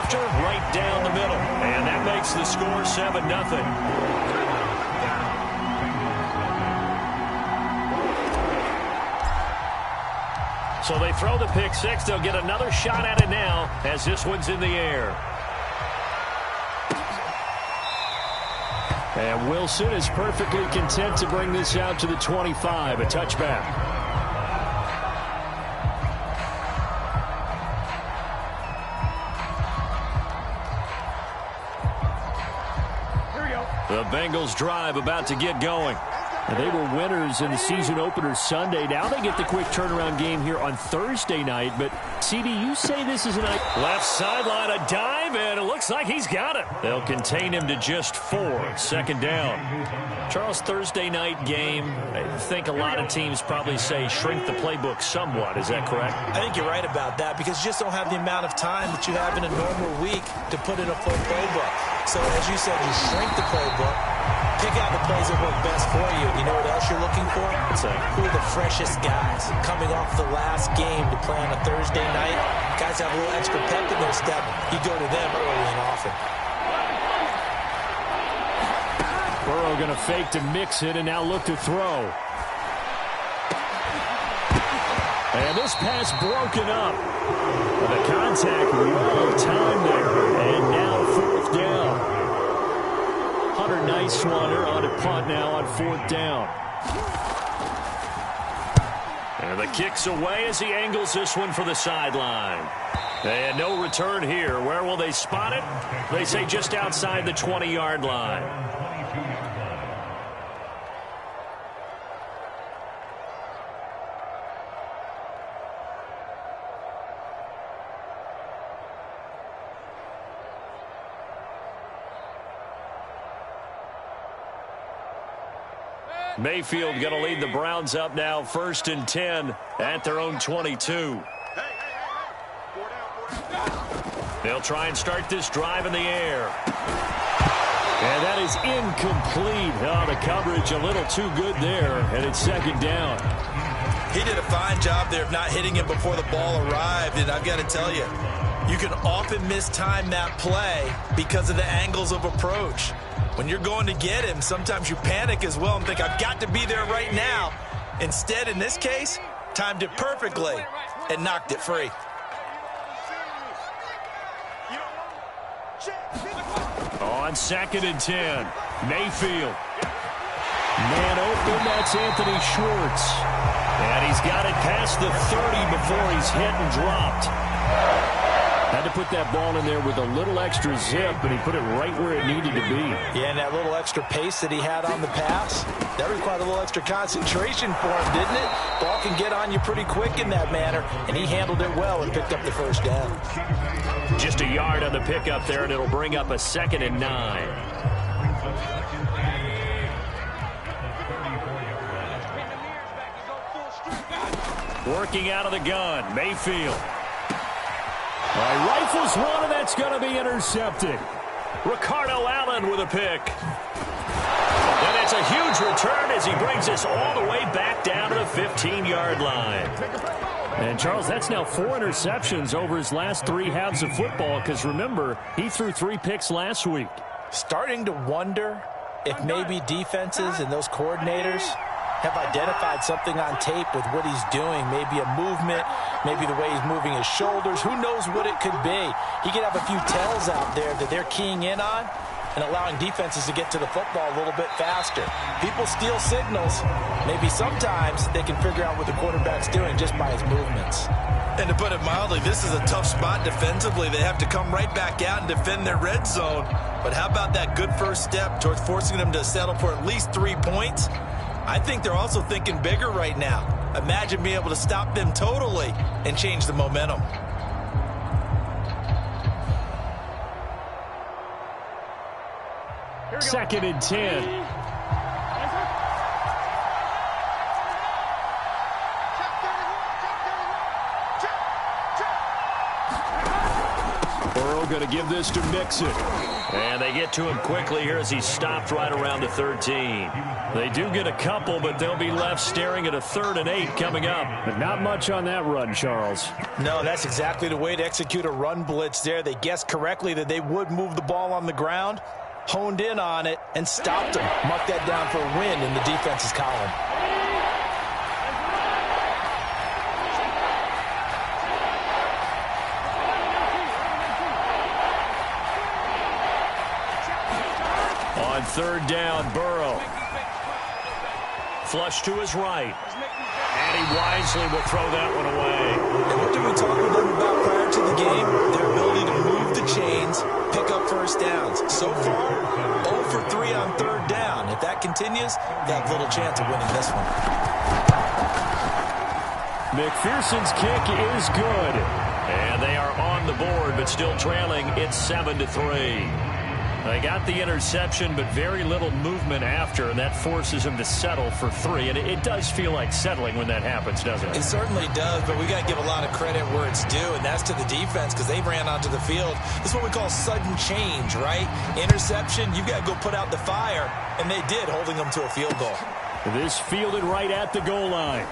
center, right down the middle. And that makes the score 7-0. So they throw the pick six. They'll get another shot at it now as this one's in the air. And Wilson is perfectly content to bring this out to the 25, a touchback. The Bengals drive about to get going. And they were winners in the season opener Sunday. Now they get the quick turnaround game here on Thursday night. But, CD, you say this is a night. Left sideline, a dive, and it looks like he's got it. They'll contain him to just 4. Second down. Charles, Thursday night game, I think a lot of teams probably say shrink the playbook somewhat. Is that correct? I think you're right about that because you just don't have the amount of time that you have in a normal week to put in a full playbook. So, as you said, you shrink the playbook. Pick out the plays that work best for you. You know what else you're looking for? Who are the freshest guys coming off the last game to play on a Thursday night? Guys have a little extra pep in their step. You go to them early and often. Burrow going to fake to mix it and now look to throw. And this pass broken up. The contact well timed there. And now 4th down. Hunter Nice-Swanner on a punt now on 4th down. And the kick's away as he angles this one for the sideline. And no return here. Where will they spot it? They say just outside the 20-yard line. Mayfield going to lead the Browns up now, 1st and 10 at their own 22. They'll try and start this drive in the air. And that is incomplete. Oh, the coverage a little too good there, and it's 2nd down. He did a fine job there of not hitting him before the ball arrived, and I've got to tell you, you can often mistime that play because of the angles of approach. When you're going to get him, sometimes you panic as well and think, I've got to be there right now. Instead, in this case, timed it perfectly and knocked it free. On 2nd and 10, Mayfield. Man open, that's Anthony Schwartz. And he's got it past the 30 before he's hit and dropped. Had to put that ball in there with a little extra zip, but he put it right where it needed to be. Yeah, and that little extra pace that he had on the pass, that required a little extra concentration for him, didn't it? Ball can get on you pretty quick in that manner, and he handled it well and picked up the 1st down. Just a yard on the pickup there, and it'll bring up a 2nd and 9. Working out of the gun, Mayfield. Rifles one, and that's going to be intercepted. Ricardo Allen with a pick. And it's a huge return as he brings us all the way back down to the 15-yard line. And, Charles, that's now 4 interceptions over his last 3 halves of football because, remember, he threw 3 picks last week. Starting to wonder if maybe defenses and those coordinators have identified something on tape with what he's doing. Maybe a movement, maybe the way he's moving his shoulders. Who knows what it could be? He could have a few tells out there that they're keying in on and allowing defenses to get to the football a little bit faster. People steal signals. Maybe sometimes they can figure out what the quarterback's doing just by his movements. And to put it mildly, this is a tough spot defensively. They have to come right back out and defend their red zone. But how about that good first step towards forcing them to settle for at least 3 points? I think they're also thinking bigger right now. Imagine being able to stop them totally and change the momentum. Second and 10. Burrow going to give this to Mixon. And they get to him quickly here as he's stopped right around the 13. They do get a couple, but they'll be left staring at a 3rd and 8 coming up. But not much on that run, Charles. No, that's exactly the way to execute a run blitz there. They guessed correctly that they would move the ball on the ground, honed in on it, and stopped them. Mark that down for a win in the defense's column. On 3rd down, Burrow. Flush to his right. And he wisely will throw that one away. And what did we talk with them about prior to the game? Their ability to move the chains, pick up first downs. So far, 0 for 3 on 3rd down. If that continues, they have little chance of winning this one. McPherson's kick is good. And they are on the board, but still trailing. It's 7-3. They got the interception, but very little movement after, and that forces him to settle for 3. And it does feel like settling when that happens, doesn't it? It certainly does, but we got to give a lot of credit where it's due, and that's to the defense because they ran onto the field. This is what we call sudden change, right? Interception, you've got to go put out the fire, and they did, holding them to a field goal. This fielded right at the goal line.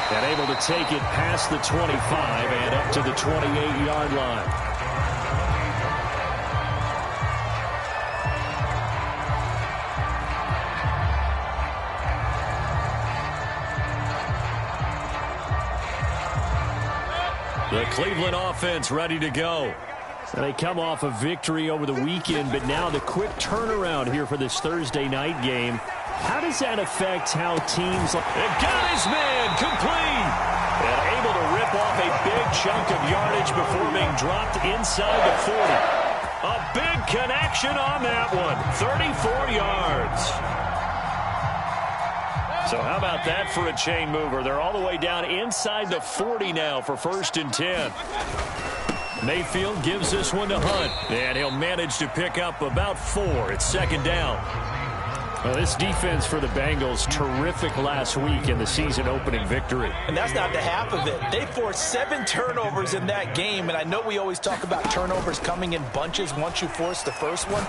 And able to take it past the 25 and up to the 28-yard line. The Cleveland offense ready to go. They come off a victory over the weekend, but now the quick turnaround here for this Thursday night game. How does that affect how teams... And got his man complete! And able to rip off a big chunk of yardage before being dropped inside the 40. A big connection on that one. 34 yards. So how about that for a chain mover? They're all the way down inside the 40 now for 1st and 10. Mayfield gives this one to Hunt, and he'll manage to pick up about 4. It's 2nd down. Well, this defense for the Bengals, terrific last week in the season-opening victory. And that's not the half of it. They forced 7 turnovers in that game, and I know we always talk about turnovers coming in bunches once you force the first one.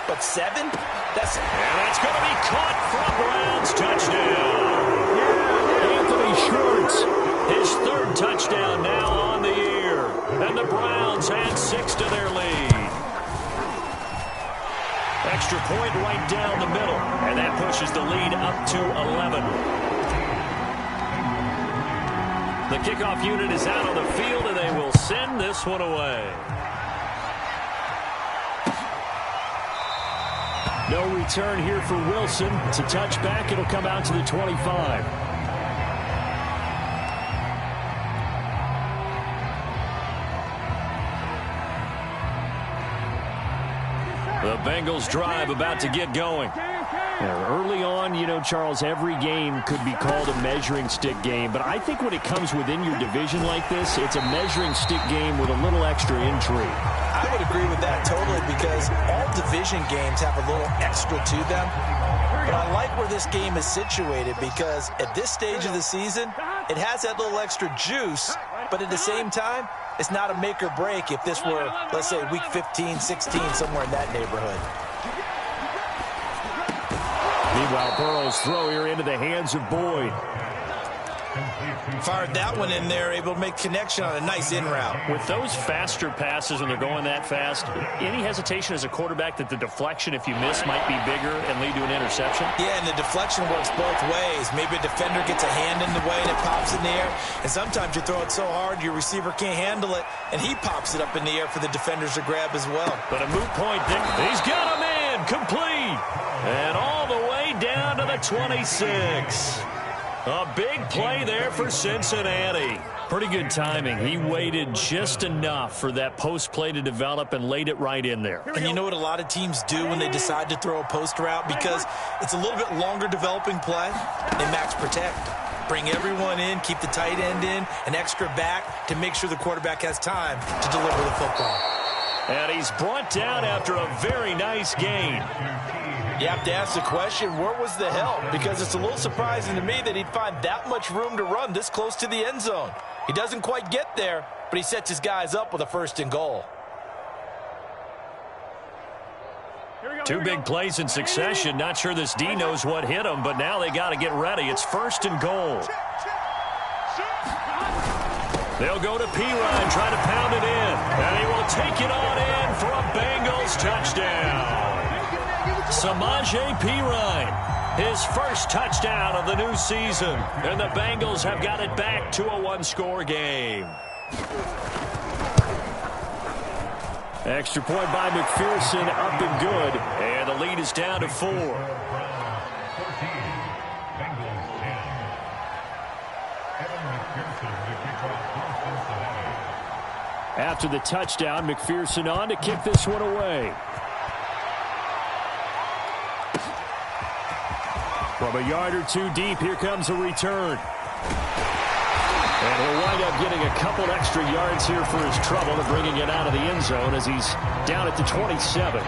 But 7? That's going to be caught for a Browns touchdown. Anthony Schwartz, his 3rd touchdown now on the year. And the Browns add 6 to their lead. Extra point right down the middle. And that pushes the lead up to 11. The kickoff unit is out on the field, and they will send this one away. No return here for Wilson. It's a touchback. It'll come out to the 25. The Bengals drive about to get going. Early on, you know, Charles, every game could be called a measuring stick game. But I think when it comes within your division like this, it's a measuring stick game with a little extra intrigue. I would agree with that totally because all division games have a little extra to them. But I like where this game is situated because at this stage of the season, it has that little extra juice. But at the same time, it's not a make or break if this were, let's say, week 15, 16, somewhere in that neighborhood. Meanwhile, Burrow's throw here into the hands of Boyd. Fired that one in there, able to make connection on a nice in route. With those faster passes when they're going that fast, any hesitation as a quarterback that the deflection, if you miss, might be bigger and lead to an interception? Yeah, and the deflection works both ways. Maybe a defender gets a hand in the way and it pops in the air. And sometimes you throw it so hard your receiver can't handle it, and he pops it up in the air for the defenders to grab as well. But a moot point there. He's got a man complete. And all the way down to the 26. A big play there for Cincinnati. Pretty good timing. He waited just enough for that post play to develop and laid it right in there. And you know what a lot of teams do when they decide to throw a post route? Because it's a little bit longer developing play. They max protect. Bring everyone in, keep the tight end in, an extra back to make sure the quarterback has time to deliver the football. And he's brought down after a very nice gain. You have to ask the question, where was the help? Because it's a little surprising to me that he'd find that much room to run this close to the end zone. He doesn't quite get there, but he sets his guys up with a 1st and goal. Two big plays in succession. Not sure this D knows what hit him, but now they got to get ready. It's 1st and goal. They'll go to Pirine, try to pound it in. And he will take it on in for a Bengals touchdown. Samaje Pirine, his first touchdown of the new season. And the Bengals have got it back to a one-score game. Extra point by McPherson, up and good. And the lead is down to 4. After the touchdown, McPherson on to kick this one away. From a yard or two deep, here comes a return. And he'll wind up getting a couple extra yards here for his trouble and bringing it out of the end zone as he's down at the 27.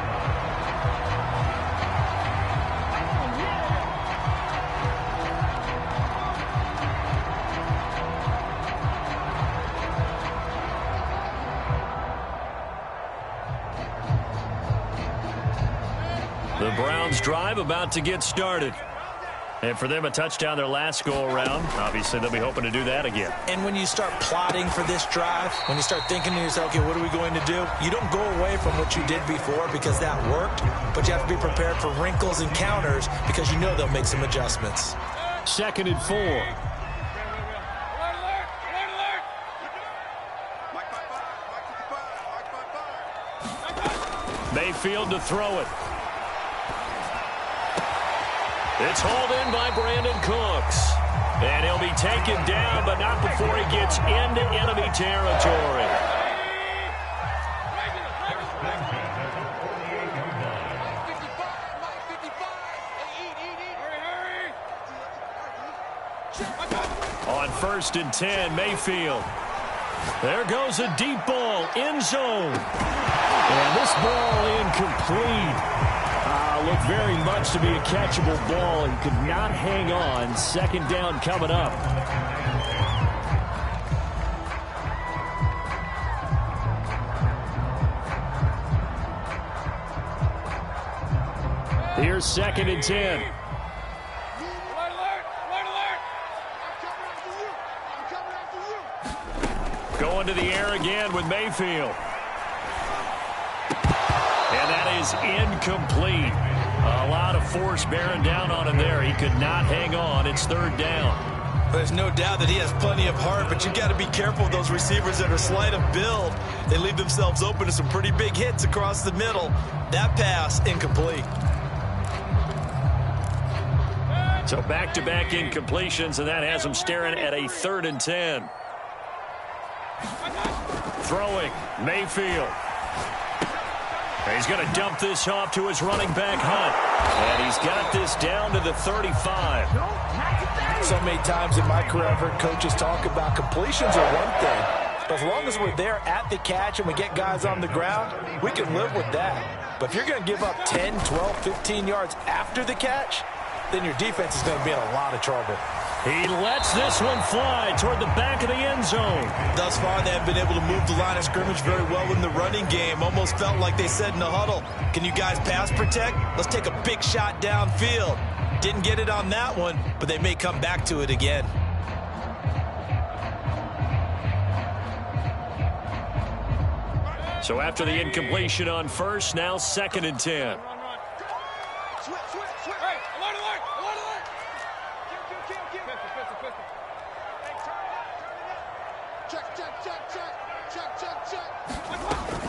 The Browns drive about to get started. And for them, a touchdown their last go-around. Obviously, they'll be hoping to do that again. And when you start plotting for this drive, when you start thinking to yourself, okay, what are we going to do? You don't go away from what you did before because that worked, but you have to be prepared for wrinkles and counters because you know they'll make some adjustments. 2nd and 4. Mayfield to throw it. It's hauled in by Brandon Cooks. And he'll be taken down, but not before he gets into enemy territory. On 1st and 10, Mayfield. There goes a deep ball, end zone. And this ball incomplete. Looked very much to be a catchable ball and could not hang on. 2nd down coming up. Here's 2nd and 10. Going to the air again with Mayfield. And that is incomplete. A lot of force bearing down on him there. He could not hang on. It's 3rd down. There's no doubt that he has plenty of heart, but you got to be careful with those receivers that are slight of build. They leave themselves open to some pretty big hits across the middle. That pass, incomplete. So back-to-back incompletions, and that has him staring at a 3rd and 10. Throwing, Mayfield. He's going to dump this off to his running back, Hunt. And he's got this down to the 35. So many times in my career, I've heard coaches talk about completions are one thing. But as long as we're there at the catch and we get guys on the ground, we can live with that. But if you're going to give up 10, 12, 15 yards after the catch, then your defense is going to be in a lot of trouble. He lets this one fly toward the back of the end zone. Thus far, they have been able to move the line of scrimmage very well in the running game. Almost felt like they said in the huddle, can you guys pass protect? Let's take a big shot downfield. Didn't get it on that one, but they may come back to it again. So after the incompletion on 1st, now 2nd and 10.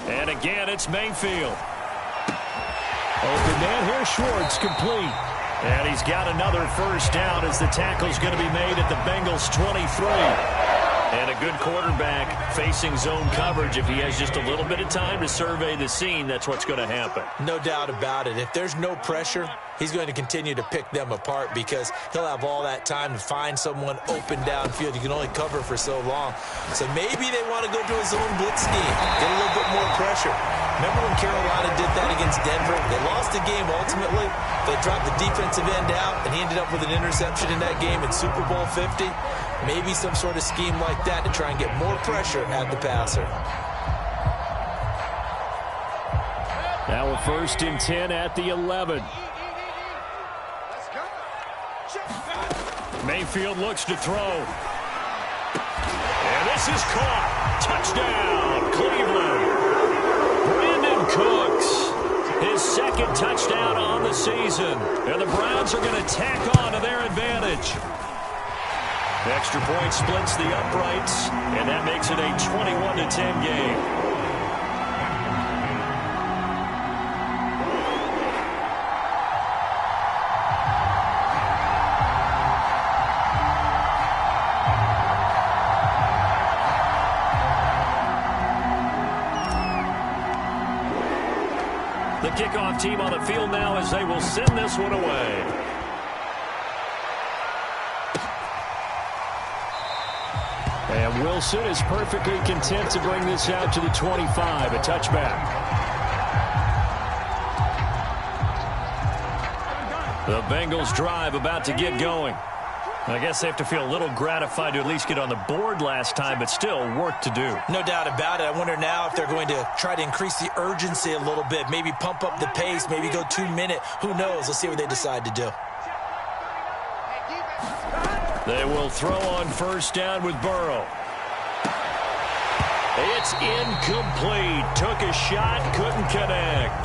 And again, it's Mayfield. Open man here, Schwartz, complete. And he's got another 1st down as the tackle's going to be made at the Bengals 23. And a good quarterback facing zone coverage. If he has just a little bit of time to survey the scene, that's what's going to happen. No doubt about it. If there's no pressure, he's going to continue to pick them apart because he'll have all that time to find someone open downfield. You can only cover for so long. So maybe they want to go to a zone blitz scheme, get a little bit more pressure. Remember when Carolina did that against Denver? They lost the game ultimately. They dropped the defensive end out, and he ended up with an interception in that game in Super Bowl 50. Maybe some sort of scheme like that to try and get more pressure at the passer. Now a 1st and 10 at the 11. Mayfield looks to throw. And this is caught. Touchdown, Cleveland. Brandon Cooks, his 2nd touchdown on the season. And the Browns are going to tack on to their advantage. Extra point splits the uprights, and that makes it a 21-10 game. The kickoff team on the field now as they will send this one away. And Wilson is perfectly content to bring this out to the 25, a touchback. The Bengals drive about to get going. I guess they have to feel a little gratified to at least get on the board last time, but still work to do. No doubt about it. I wonder now if they're going to try to increase the urgency a little bit, maybe pump up the pace, maybe go 2-minute. Who knows? Let's see what they decide to do. They will throw on 1st down with Burrow. It's incomplete. Took a shot, couldn't connect.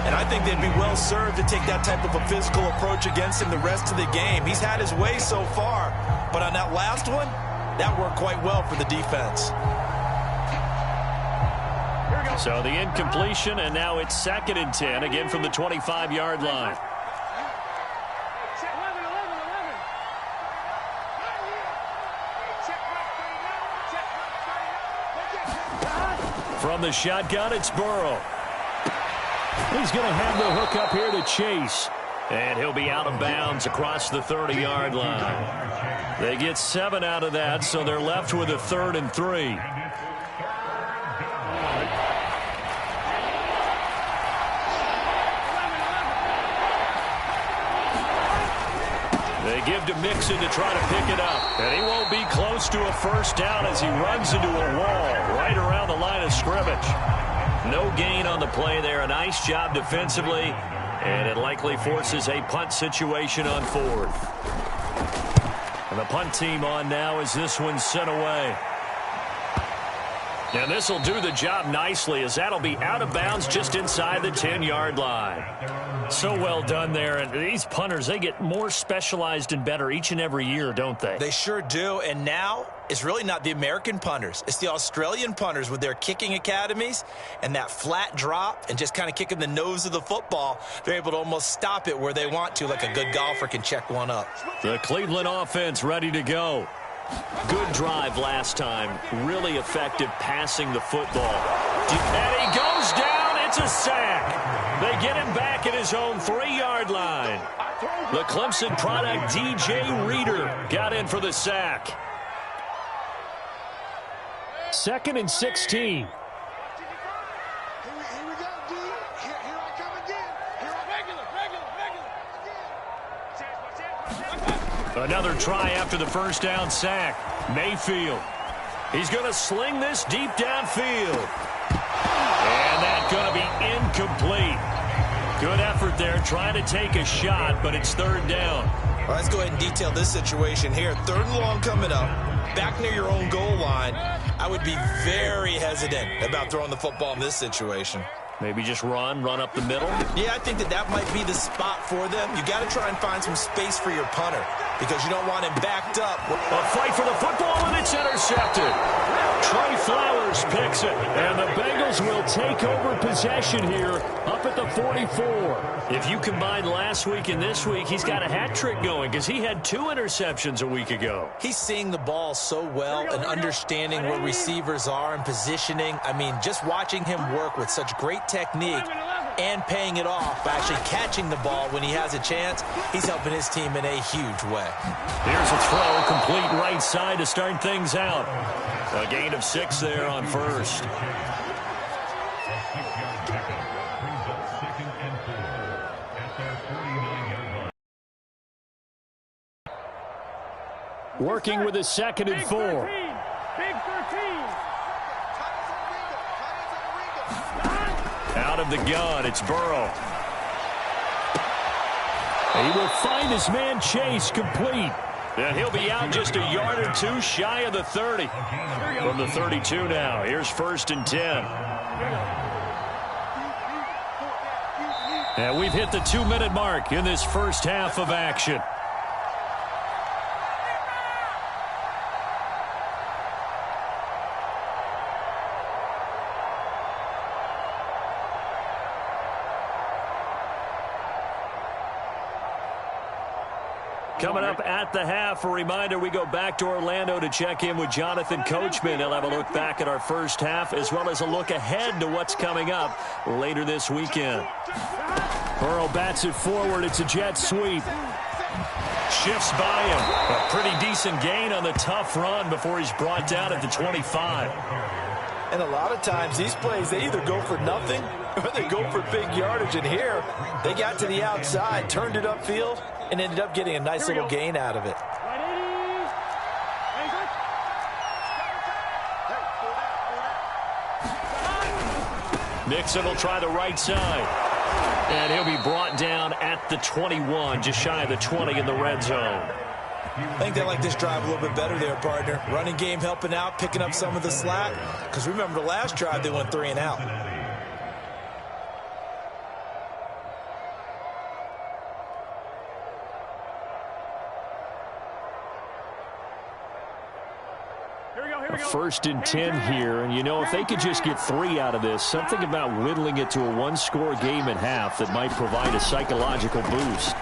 And I think they'd be well served to take that type of a physical approach against him the rest of the game. He's had his way so far, but on that last one, that worked quite well for the defense. So the incompletion, and now it's 2nd and 10, again from the 25-yard line. From the shotgun, it's Burrow. He's going to have the hook up here to Chase. And he'll be out of bounds across the 30-yard line. They get 7 out of that, so they're left with a 3rd and 3. They give to Mixon to try to pick it up. And he won't be close to a 1st down as he runs into a wall right around the line of scrimmage. No gain on the play there. A nice job defensively. And it likely forces a punt situation on 4th. And the punt team on now as this one's sent away. And this will do the job nicely as that'll be out of bounds just inside the 10-yard line. So well done there. And these punters, they get more specialized and better each and every year, don't they? They sure do. And now it's really not the American punters. It's the Australian punters with their kicking academies and that flat drop and just kind of kicking the nose of the football. They're able to almost stop it where they want to, like a good golfer can check one up. The Cleveland offense ready to go. Good drive last time. Really effective passing the football. And he goes down. It's a sack. They get him back at his own 3-yard line. The Clemson product, DJ Reader, got in for the sack. 2nd and 16. Another try after the 1st down sack. Mayfield. He's going to sling this deep downfield. And that's going to be incomplete. Good effort there trying to take a shot, but it's 3rd down. All right, let's go ahead and detail this situation here. 3rd and long coming up. Back near your own goal line. I would be very hesitant about throwing the football in this situation. Maybe just run up the middle? Yeah, I think that might be the spot for them. You got to try and find some space for your punter because you don't want him backed up. A fight for the football, and it's intercepted. Trey Flowers picks it, and the Bengals will take over possession here up at the 44. If you combine last week and this week, he's got a hat trick going because he had 2 interceptions a week ago. He's seeing the ball so well and understanding where receivers are and positioning. I mean, just watching him work with such great technique and paying it off by actually catching the ball when he has a chance, he's helping his team in a huge way. Here's a throw, complete right side to start things out. A gain of 6 there on 1st. Working with a 2nd and 4. Out of the gun. It's Burrow. He will find his man Chase complete. And he'll be out just a yard or two shy of the 30. From the 32 now. Here's 1st and 10. And we've hit the 2-minute mark in this first half of action. Coming up at the half, a reminder, we go back to Orlando to check in with Jonathan Coachman. He'll have a look back at our first half as well as a look ahead to what's coming up later this weekend. Burrow bats it forward. It's a jet sweep. Shifts by him. A pretty decent gain on the tough run before he's brought down at the 25. And a lot of times these plays, they either go for nothing or they go for big yardage. And here, they got to the outside, turned it upfield, and ended up getting a nice little gain out of it. Mixon will try the right side. And he'll be brought down at the 21, just shy of the 20 in the red zone. I think they like this drive a little bit better there, partner. Running game helping out, picking up some of the slack. Because remember the last drive, they went 3 and out. A 1st and 10 here, and you know, if they could just get 3 out of this, something about whittling it to a 1-score game at half that might provide a psychological boost.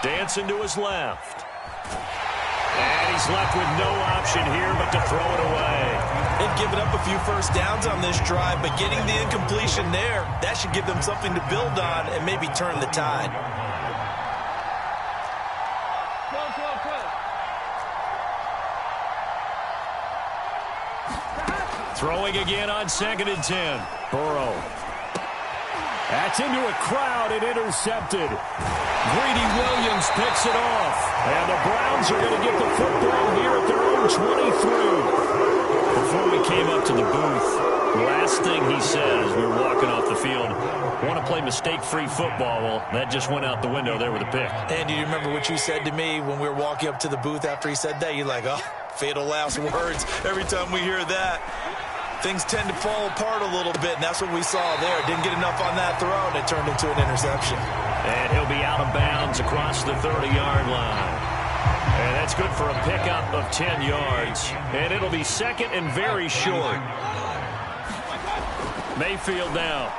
Dancing to his left. And he's left with no option here but to throw it away. They've given up a few first downs on this drive, but getting the incompletion there, that should give them something to build on and maybe turn the tide. Throwing again on 2nd and 10. Burrow. That's into a crowd and intercepted. Greedy Williams picks it off. And the Browns are going to get the football here at their own 23. Before we came up to the booth, last thing he said as we were walking off the field, want to play mistake-free football. Well, that just went out the window there with a pick. And do you remember what you said to me when we were walking up to the booth after he said that? You're like, oh, fatal last words. Every time we hear that, things tend to fall apart a little bit, and that's what we saw there. Didn't get enough on that throw, and it turned into an interception. And he'll be out of bounds across the 30-yard line. And that's good for a pickup of 10 yards. And it'll be 2nd and very short. Mayfield now.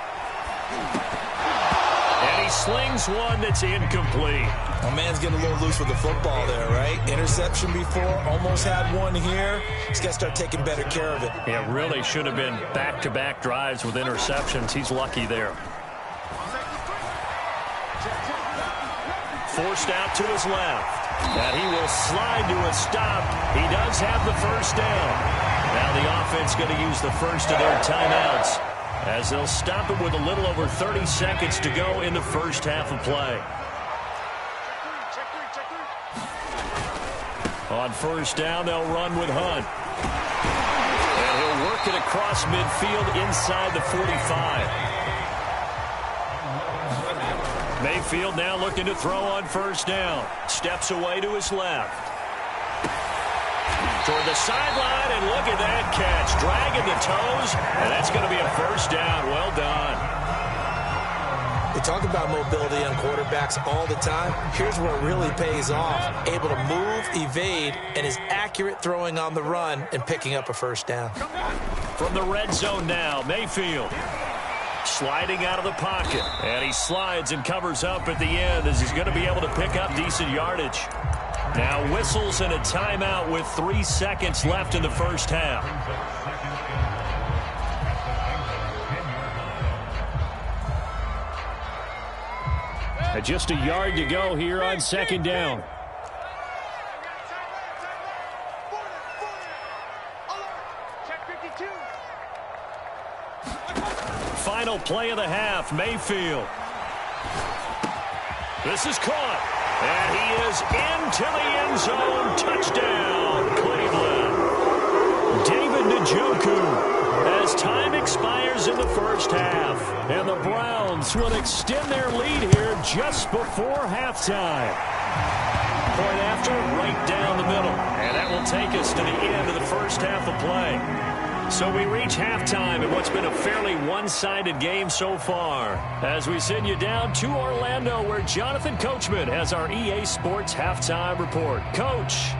And he slings one that's incomplete. My man's getting a little loose with the football there, right? Interception before, almost had one here. He's got to start taking better care of it. Yeah, really should have been back-to-back drives with interceptions. He's lucky there. Forced out to his left. And he will slide to a stop. He does have the first down. Now the offense going to use the first of their timeouts as they'll stop it with a little over 30 seconds to go in the first half of play. On 1st down, they'll run with Hunt. And he'll work it across midfield inside the 45. Mayfield now looking to throw on 1st down. Steps away to his left. Toward the sideline, and look at that catch. Dragging the toes, and that's going to be a 1st down. Well done. We talk about mobility on quarterbacks all the time. Here's where it really pays off. Able to move, evade, and is accurate throwing on the run and picking up a 1st down. From the red zone now, Mayfield. Sliding out of the pocket. And he slides and covers up at the end as he's going to be able to pick up decent yardage. Now whistles and a timeout with 3 seconds left in the first half. Just a yard to go here on 2nd down. Final play of the half, Mayfield. This is caught. And he is into the end zone. Touchdown, Cleveland. David David Njoku. As time expires in the first half, and the Browns will extend their lead here just before halftime. Point after, right down the middle. And that will take us to the end of the first half of play. So we reach halftime in what's been a fairly one-sided game so far. As we send you down to Orlando, where Jonathan Coachman has our EA Sports Halftime Report. Coach.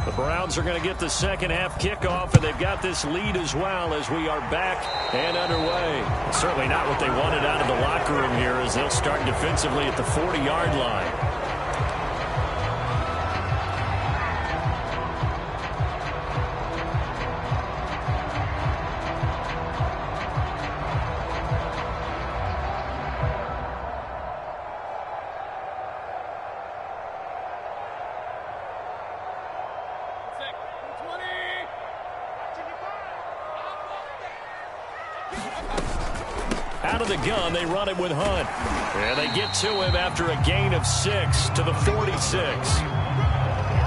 The Browns are going to get the second half kickoff, and they've got this lead as well as we are back and underway. Certainly not what they wanted out of the locker room here as they'll start defensively at the 40-yard line. Out of the gun, they run it with Hunt. And they get to him after a gain of 6 to the 46.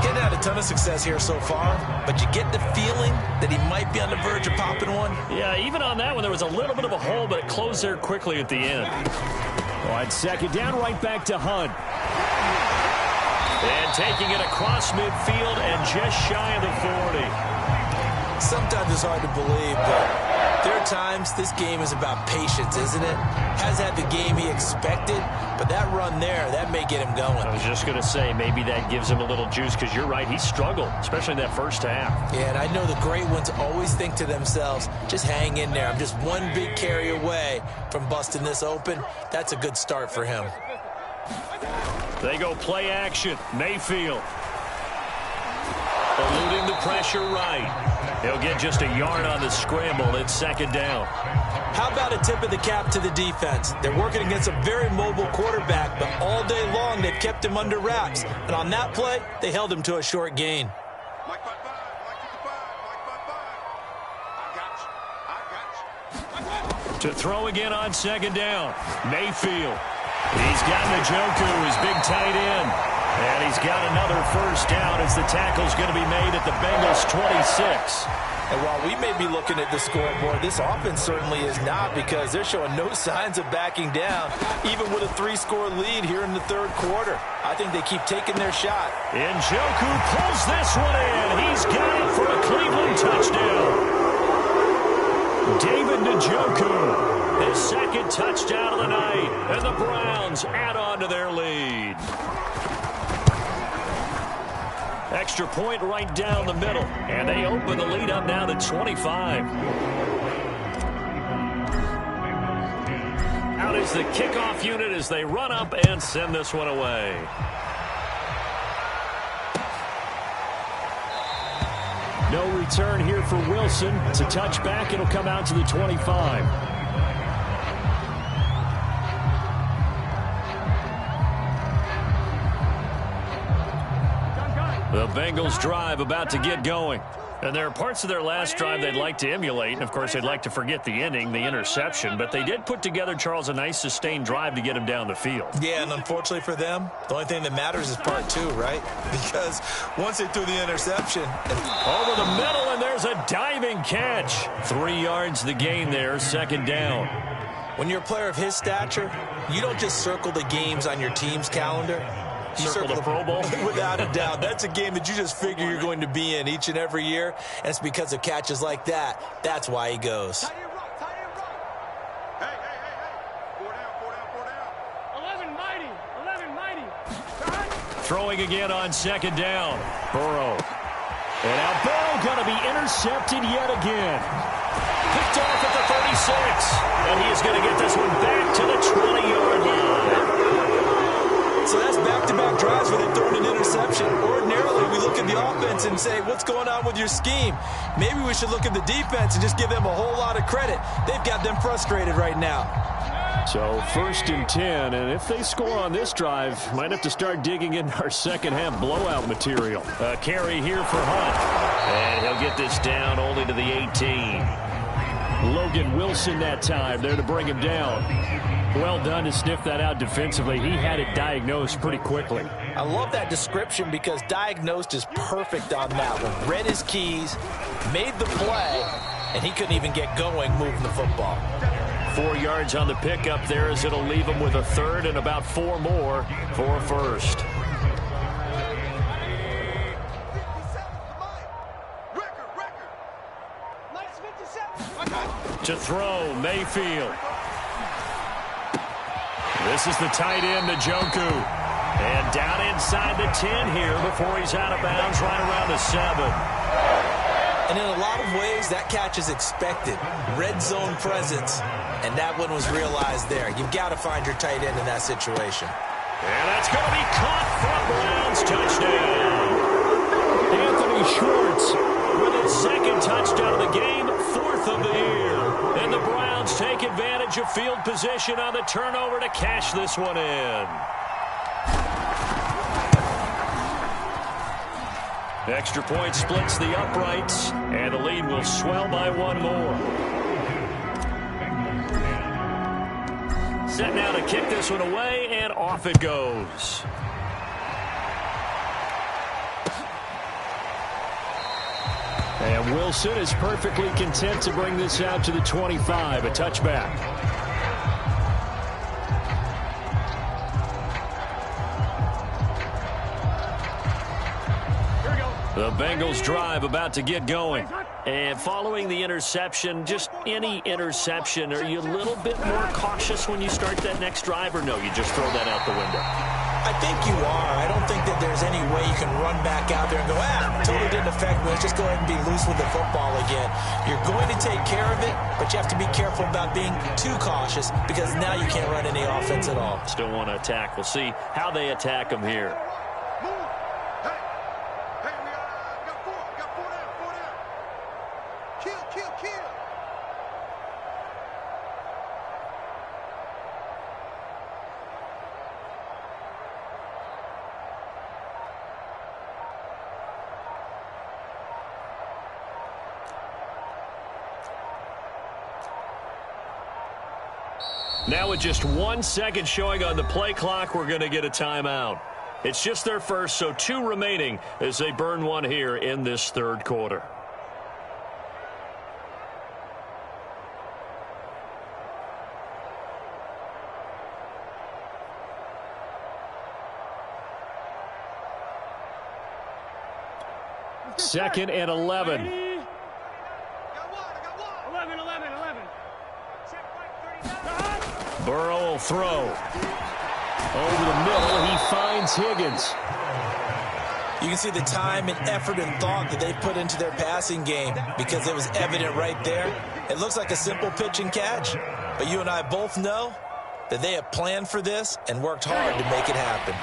Getting had a ton of success here so far, but you get the feeling that he might be on the verge of popping one. Yeah, even on that one, there was a little bit of a hole, but it closed there quickly at the end. On second down, right back to Hunt. And taking it across midfield and just shy of the 40. Sometimes it's hard to believe, but there are times this game is about patience, isn't it? Has had the game he expected, but that run there, that may get him going. I was just going to say, maybe that gives him a little juice, because you're right, he struggled, especially in that first half. Yeah, and I know the great ones always think to themselves, just hang in there. I'm just one big carry away from busting this open. That's a good start for him. They go play action. Mayfield. Eluding the pressure right. He'll get just a yard on the scramble. It's second down. How about a tip of the cap to the defense? They're working against a very mobile quarterback, but all day long they've kept him under wraps. And on that play, they held him to a short gain. To throw again on second down. Mayfield. He's got Njoku, his big tight end. And he's got another first down as the tackle's going to be made at the Bengals' 26. And while we may be looking at the scoreboard, this offense certainly is not, because they're showing no signs of backing down, even with a 3-score lead here in the third quarter. I think they keep taking their shot. Njoku pulls this one in. He's got it for a Cleveland touchdown. David Njoku, his second touchdown of the night, and the Browns add on to their lead. Extra point right down the middle, and they open the lead up now to 25. Out is the kickoff unit as they run up and send this one away. No return here for Wilson. It's a touchback. It'll come out to the 25. The Bengals drive about to get going. And there are parts of their last drive they'd like to emulate. And, of course, they'd like to forget the ending, the interception. But they did put together, Charles, a nice sustained drive to get him down the field. Yeah, and unfortunately for them, the only thing that matters is part 2, right? Because once they threw the interception. Over the middle, and there's a diving catch. 3 yards the gain there, second down. When you're a player of his stature, you don't just circle the games on your team's calendar. You circle the Pro Bowl? Without a doubt. That's a game that you just figure you're going to be in each and every year. And it's because of catches like that. That's why he goes. Hey. 11 mighty. Throwing again on second down. Burrow. And now Burrow going to be intercepted yet again. Picked off at the 36. And he is going to get this one back to the 20-yard line. So that's back-to-back drives where they've thrown an interception. Ordinarily, we look at at the offense and say, what's going on with your scheme? Maybe we should look at the defense and just give them a whole lot of credit. They've got them frustrated right now. So 1st and 10, and if they score on this drive, might have to start digging in our second half blowout material. A carry here for Hunt, and he'll get this down only to the 18. Logan Wilson that time there to bring him down. Well done to sniff that out defensively. He had it diagnosed pretty quickly. I love that description because diagnosed is perfect on that one. Read his keys, made the play, and he couldn't even get going moving the football. 4 yards on the pickup there as it'll leave him with a third and about 4 more for a first. To throw, Mayfield. This is the tight end, Njoku. And down inside the 10 here before he's out of bounds right around the 7. And in a lot of ways, that catch is expected. Red zone presence, and that one was realized there. You've got to find your tight end in that situation. And that's going to be caught from Browns. Touchdown. Anthony Schwartz with his second touchdown of the game, 4th of the year. And the Browns take advantage of field position on the turnover to cash this one in. Extra point splits the uprights, and the lead will swell by 1 more. Set now to kick this one away, and off it goes. And Wilson is perfectly content to bring this out to the 25, a touchback. The Bengals drive about to get going. And following the interception, just any interception, are you a little bit more cautious when you start that next drive, or no, you just throw that out the window? I think you are. I don't think that there's any way you can run back out there and go, totally didn't affect me. Let's just go ahead and be loose with the football again. You're going to take care of it, but you have to be careful about being too cautious because now you can't run any offense at all. Still want to attack. We'll see how they attack them here. Now with just 1 second showing on the play clock, we're going to get a timeout. It's just their first, so 2 remaining as they burn one here in this 3rd quarter. Second and 11. 11. Burrow will throw. Over the middle, he finds Higgins. You can see the time and effort and thought that they put into their passing game because it was evident right there. It looks like a simple pitch and catch, but you and I both know that they have planned for this and worked hard to make it happen.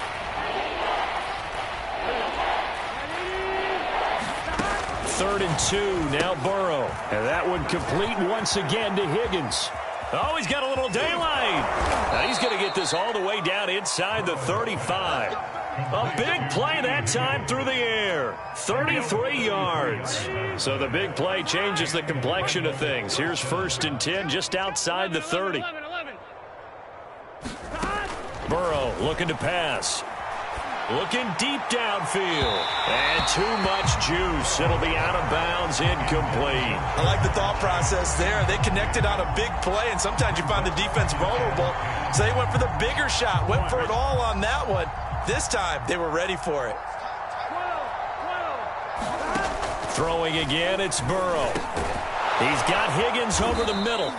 Third and 2, now Burrow. And that one complete once again to Higgins. Oh, he's got a little daylight. Now he's going to get this all the way down inside the 35. A big play that time through the air. 33 yards. So the big play changes the complexion of things. Here's 1st and 10 just outside the 30. Burrow looking to pass. Looking deep downfield. And too much juice. It'll be out of bounds, incomplete. I like the thought process there. They connected on a big play, and sometimes you find the defense vulnerable. So they went for the bigger shot, went for it all on that one. This time, they were ready for it. Throwing again, it's Burrow. He's got Higgins over the middle.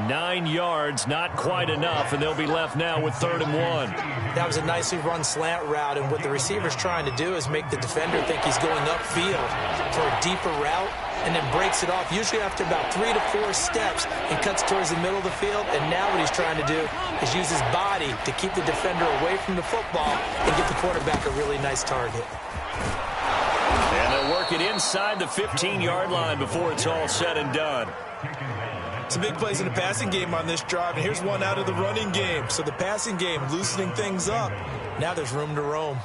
9 yards, not quite enough, and they'll be left now with 3rd and 1. That was a nicely run slant route, and what the receiver's trying to do is make the defender think he's going upfield for a deeper route, and then breaks it off, usually after about 3 to 4 steps, and cuts towards the middle of the field. And now what he's trying to do is use his body to keep the defender away from the football and get the quarterback a really nice target. They'll work it inside the 15-yard line before it's all said and done. Some big plays in the passing game on this drive, and here's one out of the running game. So the passing game loosening things up. Now there's room to roam.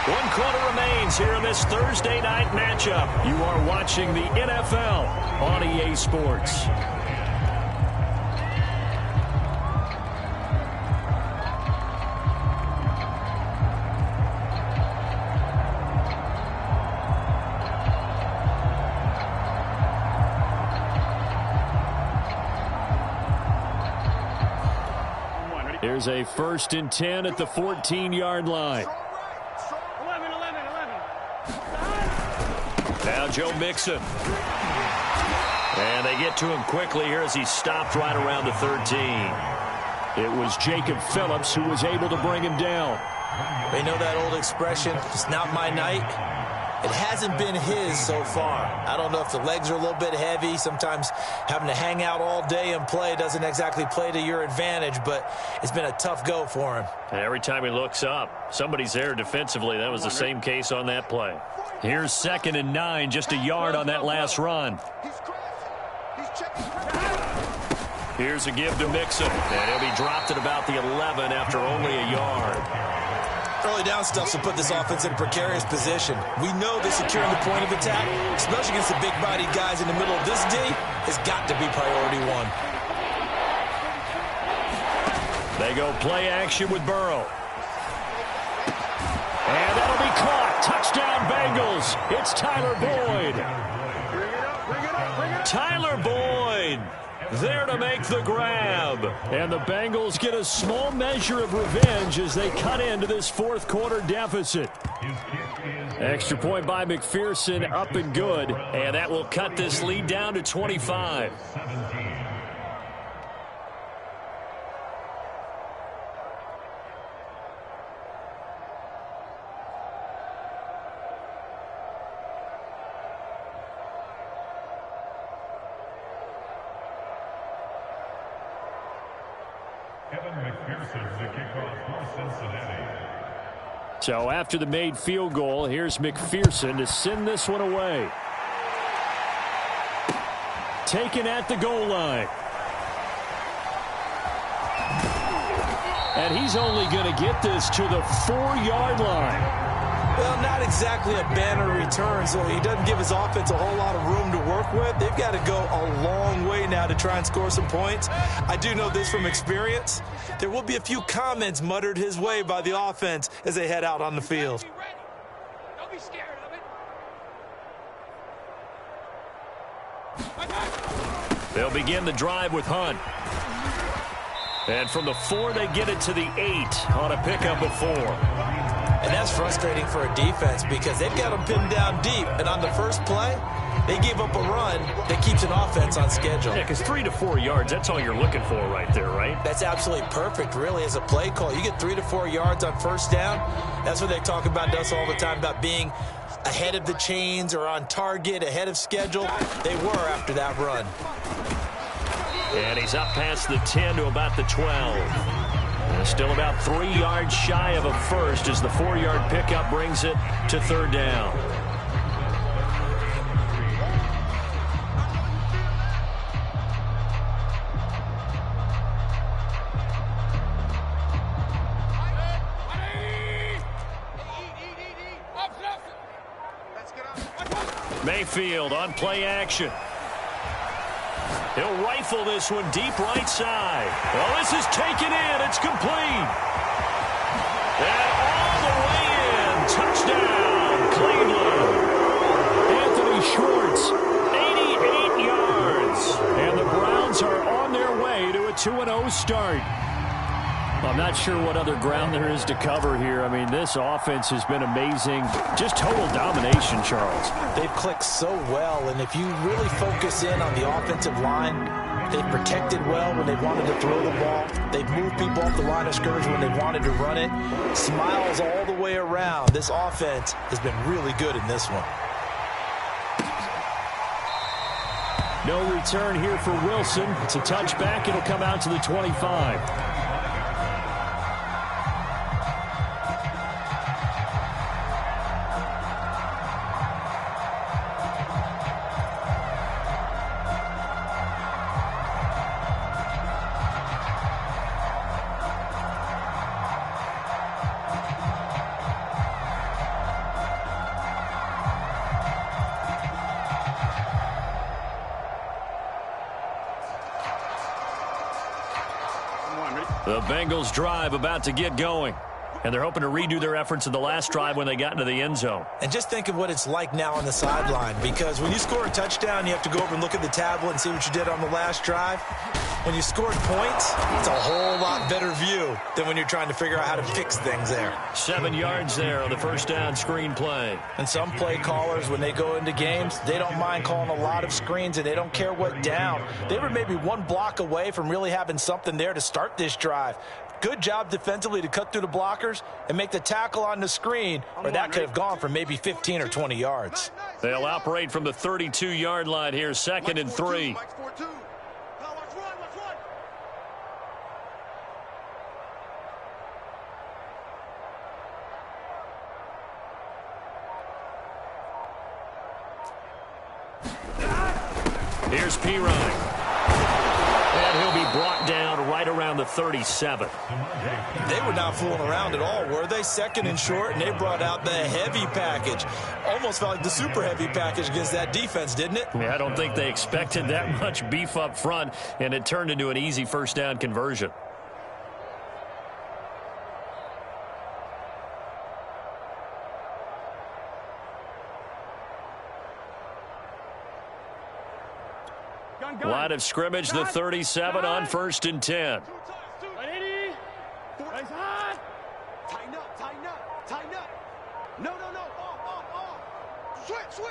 One quarter remains here in this Thursday night matchup. You are watching the NFL on EA Sports. Here's a 1st and 10 at the 14-yard line. 11. Now Joe Mixon. And they get to him quickly here as he stopped right around the 13. It was Jacob Phillips who was able to bring him down. They know that old expression, it's not my night. It hasn't been his so far. I don't know if the legs are a little bit heavy. Sometimes having to hang out all day and play doesn't exactly play to your advantage, but it's been a tough go for him. And every time he looks up, somebody's there defensively. That was the same case on that play. Here's 2nd and 9, just a yard on that last run. Here's a give to Mixon, and he'll be dropped at about the 11 after only a yard. Early down stuff will put this offense in a precarious position. We know that securing the point of attack, especially against the big-bodied guys in the middle of this D, has got to be priority one. They go play action with Burrow. And that'll be caught. Touchdown Bengals. It's Tyler Boyd. Tyler Boyd there to make the grab. And the Bengals get a small measure of revenge as they cut into this 4th quarter deficit. Extra point by McPherson, up and good. And that will cut this lead down to 25. So after the made field goal, here's McPherson to send this one away. Taken at the goal line. And he's only going to get this to the 4-yard line. Well, not exactly a banner return, so he doesn't give his offense a whole lot of room to work with. They've got to go a long way now to try and score some points. I do know this from experience. There will be a few comments muttered his way by the offense as they head out on the field. Don't be scared of it. They'll begin the drive with Hunt. And from the 4, they get it to the 8 on a pickup of 4. And that's frustrating for a defense because they've got them pinned down deep. And on the first play, they gave up a run that keeps an offense on schedule. Yeah, because 3 to 4 yards, that's all you're looking for right there, right? That's absolutely perfect, really, as a play call. You get 3 to 4 yards on first down. That's what they talk about us all the time, about being ahead of the chains or on target, ahead of schedule. They were after that run. And he's up past the 10 to about the 12. Still about 3 yards shy of a first as the 4-yard pickup brings it to 3rd down. Mayfield on play action. He'll rifle this one deep right side. Well, this is taken in. It's complete. And all the way in. Touchdown, Cleveland. Anthony Schwartz, 88 yards. And the Browns are on their way to a 2-0 start. I'm not sure what other ground there is to cover here. I mean, this offense has been amazing. Just total domination, Charles. They've clicked so well, and if you really focus in on the offensive line, they've protected well when they wanted to throw the ball. They've moved people off the line of scrimmage when they wanted to run it. Smiles all the way around. This offense has been really good in this one. No return here for Wilson. It's a touchback. It'll come out to the 25. The Bengals drive about to get going. And they're hoping to redo their efforts in the last drive when they got into the end zone. And just think of what it's like now on the sideline, because when you score a touchdown, you have to go over and look at the tablet and see what you did on the last drive. When you scored points, it's a whole lot better view than when you're trying to figure out how to fix things there. 7 yards there on the first down screen play. And some play callers, when they go into games, they don't mind calling a lot of screens, and they don't care what down. They were maybe one block away from really having something there to start this drive. Good job defensively to cut through the blockers and make the tackle on the screen, or that could have gone for maybe 15 or 20 yards. They'll operate from the 32-yard line here, 2nd and 3. Here's Pirine. And he'll be brought down right around the 37. They were not fooling around at all, were they? 2nd and short, and they brought out the heavy package. Almost felt like the super heavy package against that defense, didn't it? Yeah, I don't think they expected that much beef up front, and it turned into an easy first down conversion. Line of scrimmage, the 37 on 1st and 10. Tighten up, tighten up. No. Off. Switch.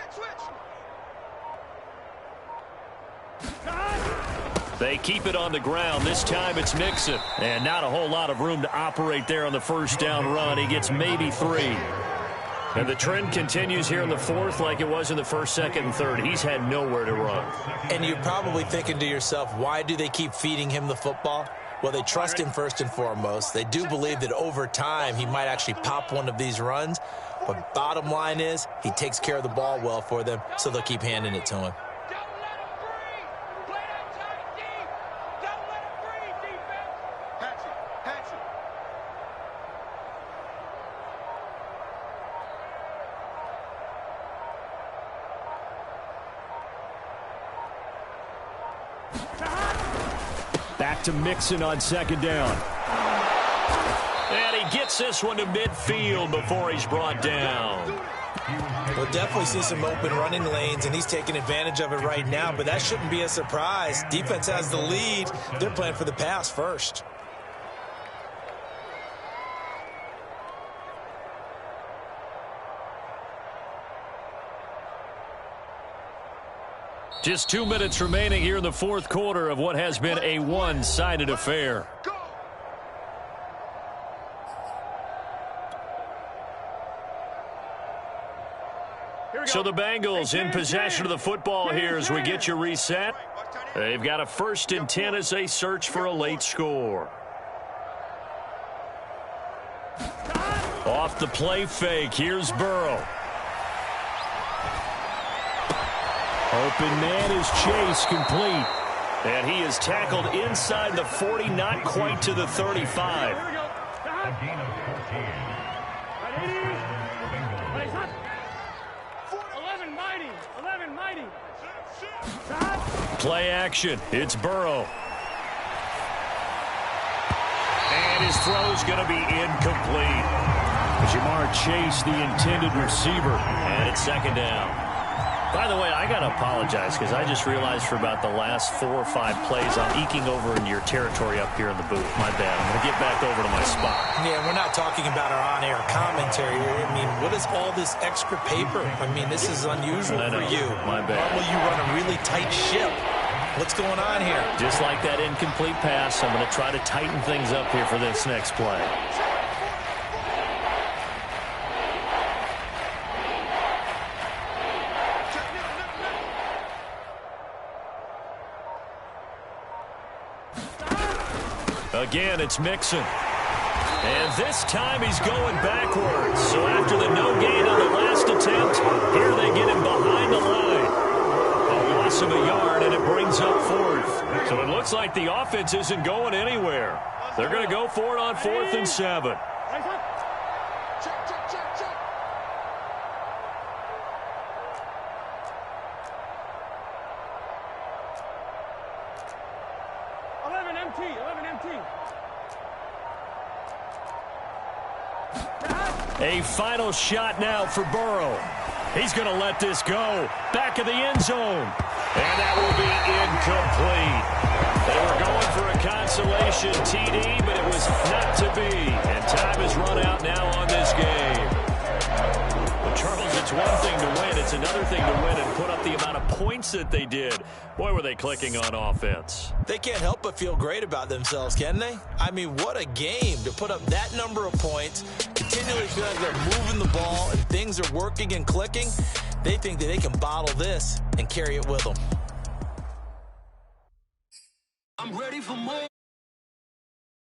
They keep it on the ground. This time it's Mixon. And not a whole lot of room to operate there on the first down run. He gets maybe 3. And the trend continues here in the 4th like it was in the 1st, 2nd, and 3rd. He's had nowhere to run. And you're probably thinking to yourself, why do they keep feeding him the football? Well, they trust him first and foremost. They do believe that over time he might actually pop one of these runs. But bottom line is he takes care of the ball well for them, so they'll keep handing it to him. Back to Mixon on 2nd down. And he gets this one to midfield before he's brought down. We'll definitely see some open running lanes, and he's taking advantage of it right now, but that shouldn't be a surprise. Defense has the lead. They're playing for the pass first. Just 2 minutes remaining here in the 4th quarter of what has been a one-sided affair. So the Bengals in possession of the football here as we get you reset. They've got a 1st and 10 as they search for a late score. Off the play fake, here's Burrow. Open man is Chase, complete. And he is tackled inside the 40, not quite to the 35. Play action. It's Burrow. And his throw's going to be incomplete. Jamar Chase, the intended receiver. And it's 2nd down. By the way, I got to apologize because I just realized for about the last 4 or 5 plays I'm eking over into your territory up here in the booth. My bad. I'm going to get back over to my spot. Yeah, we're not talking about our on-air commentary here. I mean, what is all this extra paper? I mean, this is unusual for you. My bad. Normally you run a really tight ship. What's going on here? Just like that incomplete pass, I'm going to try to tighten things up here for this next play. Again, it's Mixon. And this time he's going backwards. So after the no gain on the last attempt, here they get him behind the line. A loss of a yard, and it brings up 4th. So it looks like the offense isn't going anywhere. They're going to go for it on 4th and 7. Check, check, check, check. A final shot now for Burrow. He's going to let this go. Back of the end zone. And that will be incomplete. They were going for a consolation TD, but it was not to be. And time is run out now on this game. Well, Charles, it's one thing to win. It's another thing to win and put up the amount of points that they did. Boy, were they clicking on offense. They can't help but feel great about themselves, can they? I mean, what a game to put up that number of points, continually feel like they're moving the ball and things are working and clicking. They think that they can bottle this and carry it with them. I'm ready for more.